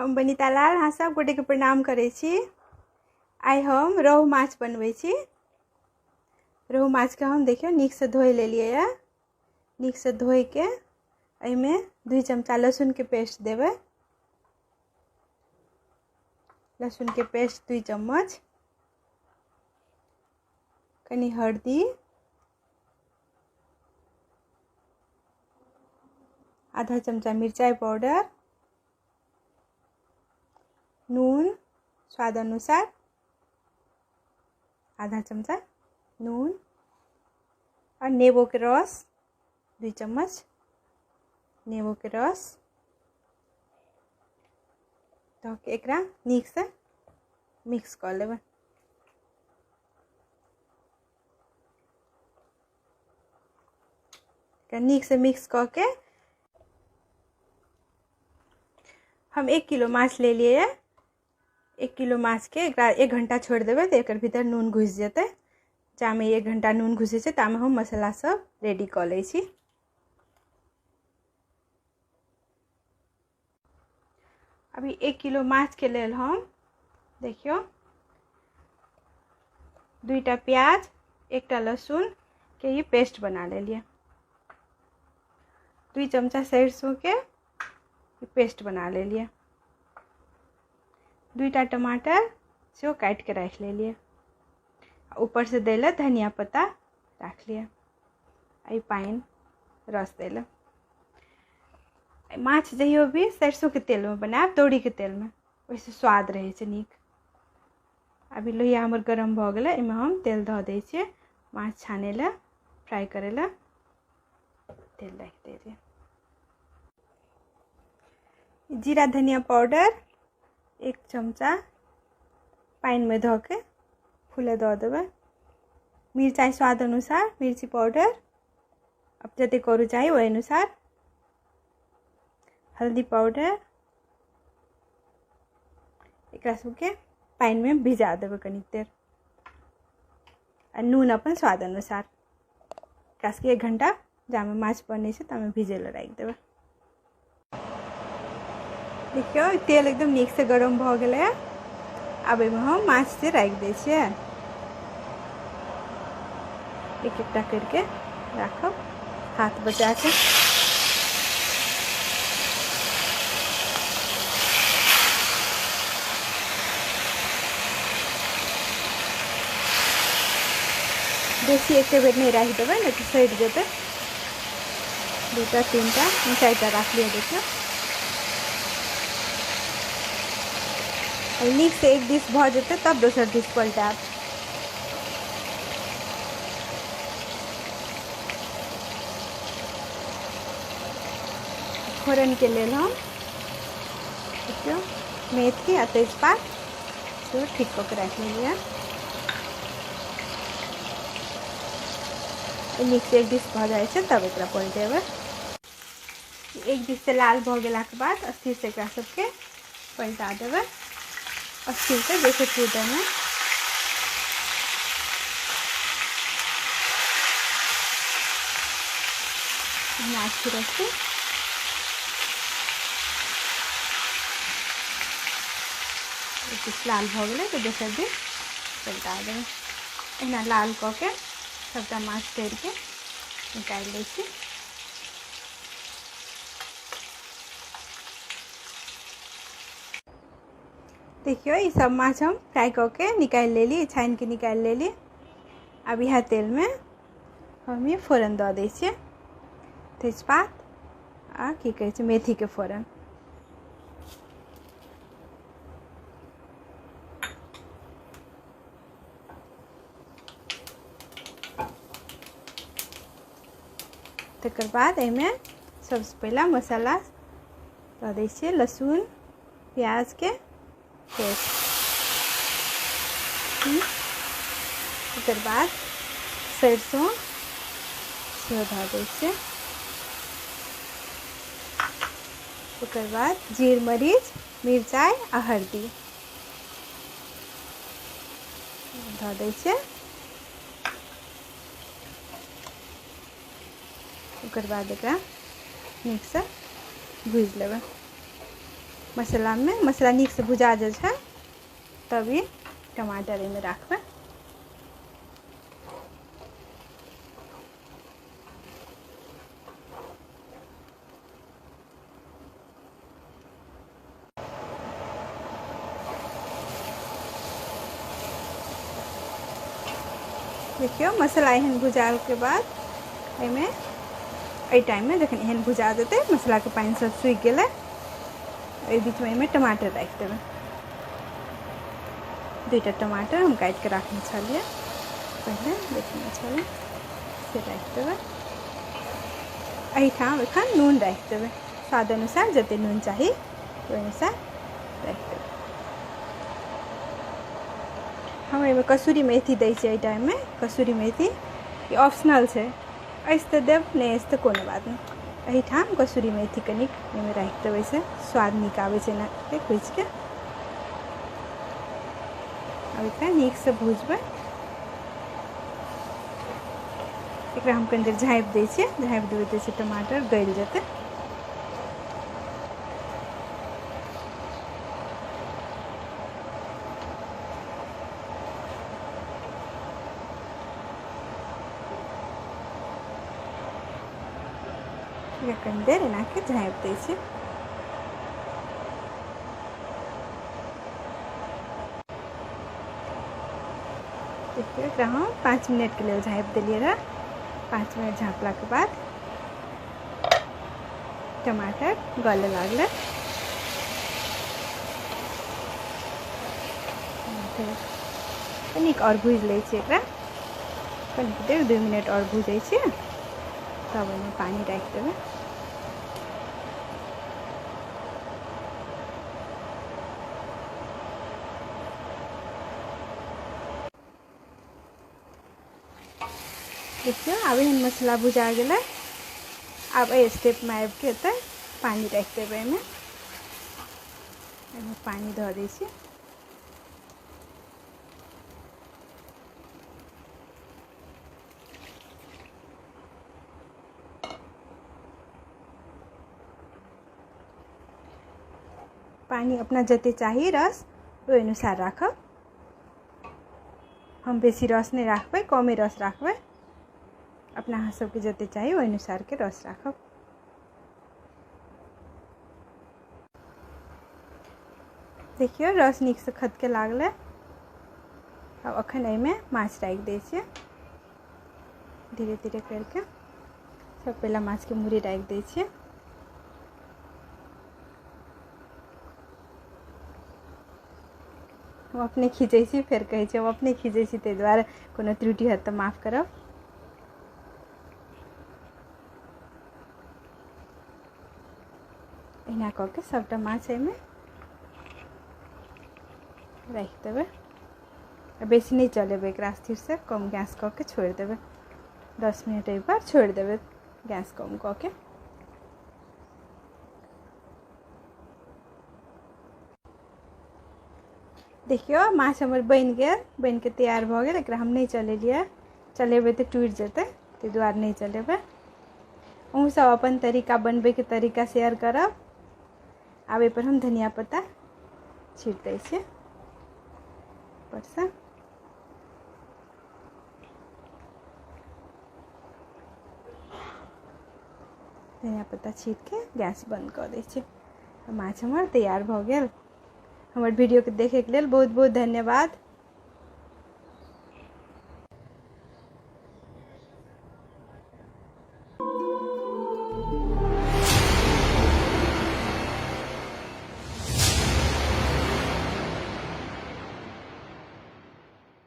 हम बनीता लाल अहाँ सब गोटे के प्रणाम करै छी। आइ हम रोहु माछ बनबै छी। रोहु माछ के हम देखियो नीक से धोइ लेलिए है। नीक से धोइ के एमे 2 चमचा लहसुन के पेस्ट देबै। लहसुन के पेस्ट 2 चम्मच, कनी हल्दी, आधा चमचा मिर्चाई पाउडर, नून स्वाद अनुसार, आधा चमचा नून और नेबो के रस 2 चम्मच नेबो के रस तो एकरा नीक से मिक्स कर लेबै। नीक से मिक्स करके हम 1 किलो माछ ले लिए है। 1 किलो माछ के 1 घंटा छोड़ देबै तो एकर भीतर नून घुस जेतै। जामे 1 घंटा नून घुसे छै तामे हम मसाला सब रेडी कर लै छी। अभी 1 किलो माछ के लेल हम देखियो 2टा प्याज 1टा लहसुन के ये पेस्ट बना ले लिए। 2 चमचा सरसों के पेस्ट बना ले लिए। 2टा टमाटर से काट के रख ले लिए। ऊपर से देले धनिया पत्ता रख लिया। आई पाइन रस देले। माछ जहियो भी सरसों के तेल में बनाब, तोरी के तेल में, वैसे स्वाद रहे छै नीक। अभी लोहिया हमर गरम भ गेलै, एमे हम तेल ध दै छियै माछ छाने ला, फ्राई करे ला। तेल रख दे दिए। जीरा धनिया पाउडर 1 चमचा पाइन में धो के फूले दे देबै। मिर्चाई स्वाद अनुसार मिर्ची पाउडर अब जते करू चाहिए वही अनुसार। हल्दी पाउडर एकरा सबके पाइन में भिजा देबै कनी देर। और नून अपन स्वाद अनुसार। एकरा सबके 1 घंटा जामे माछ बनै छै तामे भिजे ला राख देबै। देखियो तेल एकदम नीक से गरम भ गेलै है। अब एमे हम माछ से राख दै छियै। एक-एकटा करके राखब हाथ बचा के। बेसी एक बेर नहीं राख देबै नहीं तो सड़ जेतै। 2टा 3टा 4टा राख लिया। देखियो नीक से एक डिश भ जेतै तब दोसर डिश पलटाब। फोरन के लेल हम देखियो मेथी आ तेजपात से ठीक कऽ के राख लिया। नीक से एक डिश भ जाए छै तब एकरा पलटेबै। एक डिश से लाल भ गेला के बाद स्थिर से एकरा सबके पलटा देबै। स्थिर से जैसे कूटे में माछ फिरके लाल भ गेलै तो दोसर दिन पलटा देबै। एना लाल कऽ के सबटा माछ तैर के निकाल लै छी। देखियो ये सब माछ हम फ्राई करके निकाल लेली, छान के निकाल लेली। अब यह तेल में हम ये फोरन दे दै छियै। तेजपात आ की कहै छै मेथी के फोरन। तकर बाद एमे सबसे पहला मसाला दे दै छियै लहसुन प्याज के पेस्ट। तकर बाद सरसों सेहो धऽ दै छियै। तकर बाद जीर मरीच मिरचाई आ हल्दी धऽ दै छियै। ओकर बाद एकरा नीक से भूज लेबै। मसाला में मसाला नीक से भुजा जाए छै तभी टमाटर एहिमे राखबै। देखियो मसाला एहन भुजाल के बाद एहिमे एहि टाइम में जखन एहन भुजा देते मसाला के पानी सब सूखि गेलै एहि बीच में एहिमे टमाटर राखि देबै। 2टा टमाटर हम काटि के राखने छलिए पहले देखने छलिए से राखि देबै। एहिठाम एखन नून राखि देबै स्वाद अनुसार, जते नून चाही ओहि अनुसार राखि देबै। हम एहिमे कसूरी मेथी दै छियै। एहि टाइम में कसूरी मेथी ई ऑप्शनल छै, ऐसे तऽ देब नहि ऐसे तऽ कोनो बात नहीं। एहिठाम कसूरी मेथी कनिक एहिमे राखि देबै से स्वाद नीक आबै छै एना के कुचि के। अब एकरा नीक से भूजबै। एकरा हम कनी देर झाँपि दै छियै, झाँपि देबै तऽ टमाटर गलि जेतै। कनी देर एना के झाँपि दै छियै। देखिए एकरा हम 5 मिनट के लिए झाँपि देलिए रहा। 5 मिनट झाँपला के बाद टमाटर गले लागले। कनिक और भूज लै छियै एकरा, कनिक देर 2 मिनट और भूजै छियै तब ओहिमे पानी राखि देबै। देखियो आब एहन मसाला भुजा गेलै। आब एहि स्टेप में आबि के एतै पानी राखि देबै। एहिमे पानी दऽ दै छियै। पानी अपना जते चाही रस ओहि अनुसार राखब। हम बेसी रस नहीं राखबै, कमे रस राखबै। अपना अहाँ सबके जते चाही ओहि अनुसार के रस राखब। देखियो रस नीक से खदके लागलै। अब अखन एहिमे माछ राखि दै छियै धीरे धीरे करके। सब पहले माछ के मूड़ी राखि दै छियै। हम अपने खींचै छी, फेर कहै छी हम अपने खींचै छी, ताहि दुआरे कोनो त्रुटि हैत तऽ माफ करब। एना कऽ के सबटा माछ एहिमे राखि देबै। बेसी नहीं चलेबै एकरा, स्थिर से कम गैस कऽ के छोड़ि देबै। 10 मिनट एहि पर छोड़ि देबै गैस कम कऽ के। देखियो माछ हमर बनि गेल, बनि के तैयार भऽ गेल। एकरा हम नहीं चलेलियै, चलेबै तऽ टूटि जेतै, ताहि दुआरे नहीं चलेबै। अहूँ सब अपन तरीका बनबै के तरीका शेयर करब। आब एहि पर हम धनिया पत्ता छीट दै छियै ऊपर से। धनिया पत्ता छीट के गैस बंद कऽ दै छियै। माछ हमर तैयार भऽ गेल। हमर वीडियो के देखे के लेल बहुत बहुत धन्यवाद।